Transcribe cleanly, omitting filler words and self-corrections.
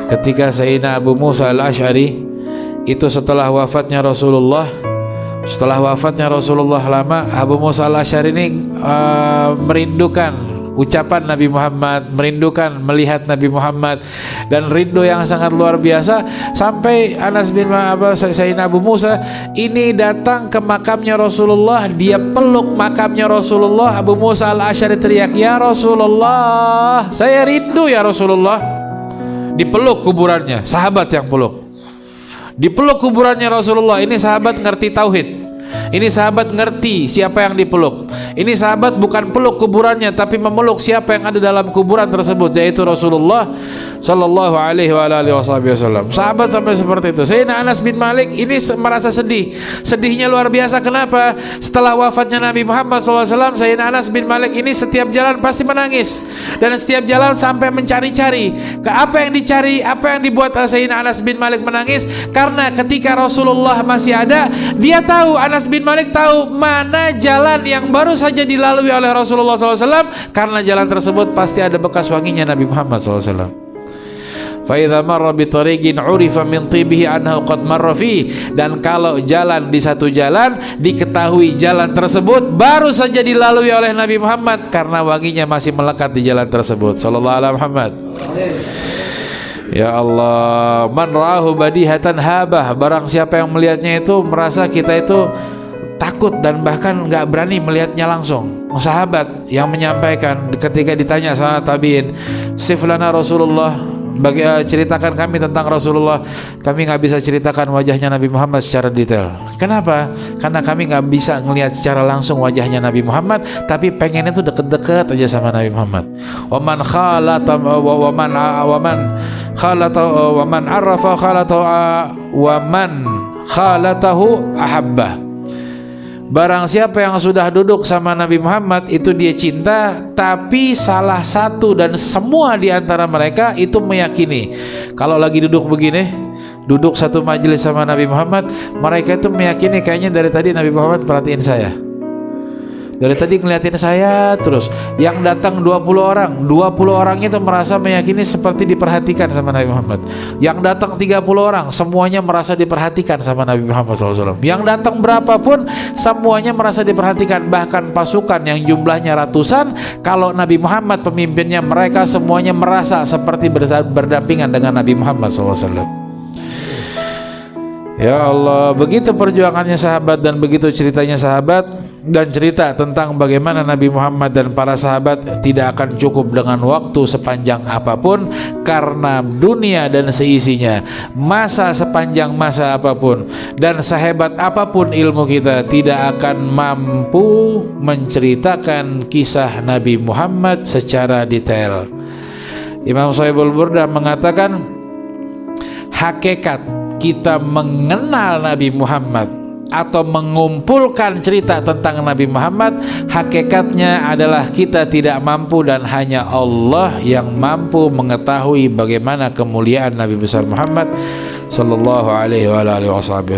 ketika Sayyidina Abu Musa al-Asy'ari itu setelah wafatnya Rasulullah. Setelah wafatnya Rasulullah lama, Abu Musa al-Asy'ari ini merindukan ucapan Nabi Muhammad, merindukan melihat Nabi Muhammad, dan rindu yang sangat luar biasa sampai Anas bin Sayyidina Abu Musa ini datang ke makamnya Rasulullah, dia peluk makamnya Rasulullah. Abu Musa al-Asy'ari teriak, "Ya Rasulullah, saya rindu ya Rasulullah." Dipeluk kuburannya, sahabat yang peluk. Dipeluk kuburannya Rasulullah. Ini sahabat ngerti tauhid. Ini sahabat ngerti siapa yang dipeluk. Ini sahabat bukan peluk kuburannya, tapi memeluk siapa yang ada dalam kuburan tersebut, yaitu Rasulullah sallallahu alaihi wasallam. Sahabat sampai seperti itu. Sayyidina Anas bin Malik ini merasa sedih. Sedihnya luar biasa. Kenapa? Setelah wafatnya Nabi Muhammad SAW, Sayyidina Anas bin Malik ini setiap jalan pasti menangis, dan setiap jalan sampai mencari-cari ke apa yang dicari, apa yang dibuat Sayyidina Anas bin Malik menangis. Karena ketika Rasulullah masih ada, dia tahu, Anas bin Malik tahu mana jalan yang baru saja dilalui oleh Rasulullah SAW, karena jalan tersebut pasti ada bekas wanginya Nabi Muhammad SAW. Fa'idha marra bitariqin urifa min tibihi annahu qad marra fi. Dan kalau jalan di satu jalan, diketahui jalan tersebut baru saja dilalui oleh Nabi Muhammad, karena wanginya masih melekat di jalan tersebut. Sallallahu alaihi Muhammad. Ya Allah, man ra'ahu badihatan habah. Barang siapa yang melihatnya itu merasa kita itu takut dan bahkan nggak berani melihatnya langsung. Sahabat yang menyampaikan ketika ditanya sama tabiin, "Siflana Rasulullah, ceritakan kami tentang Rasulullah." Kami nggak bisa ceritakan wajahnya Nabi Muhammad secara detail. Kenapa? Karena kami nggak bisa ngelihat secara langsung wajahnya Nabi Muhammad, tapi pengennya tuh deket-deket aja sama Nabi Muhammad. Waman khalata waman arafa khalata waman khalatahu ahabbah. Barang siapa yang sudah duduk sama Nabi Muhammad itu dia cinta, tapi salah satu dan semua di antara mereka itu meyakini kalau lagi duduk begini, duduk satu majelis sama Nabi Muhammad, mereka itu meyakini kayaknya dari tadi Nabi Muhammad perhatiin saya. Dari tadi ngeliatin saya terus. Yang datang 20 orang, 20 orang itu merasa meyakini seperti diperhatikan sama Nabi Muhammad. Yang datang 30 orang, semuanya merasa diperhatikan sama Nabi Muhammad SAW. Yang datang berapapun, semuanya merasa diperhatikan. Bahkan pasukan yang jumlahnya ratusan, kalau Nabi Muhammad pemimpinnya, mereka semuanya merasa seperti berdampingan dengan Nabi Muhammad SAW. Ya Allah, begitu perjuangannya sahabat dan begitu ceritanya sahabat, dan cerita tentang bagaimana Nabi Muhammad dan para sahabat tidak akan cukup dengan waktu sepanjang apapun, karena dunia dan seisinya, masa sepanjang masa apapun dan sehebat apapun ilmu kita tidak akan mampu menceritakan kisah Nabi Muhammad secara detail. Imam Sahibul Burda mengatakan, hakikat kita mengenal Nabi Muhammad atau mengumpulkan cerita tentang Nabi Muhammad, hakikatnya adalah kita tidak mampu dan hanya Allah yang mampu mengetahui bagaimana kemuliaan Nabi besar Muhammad sallallahu alaihi wasallam.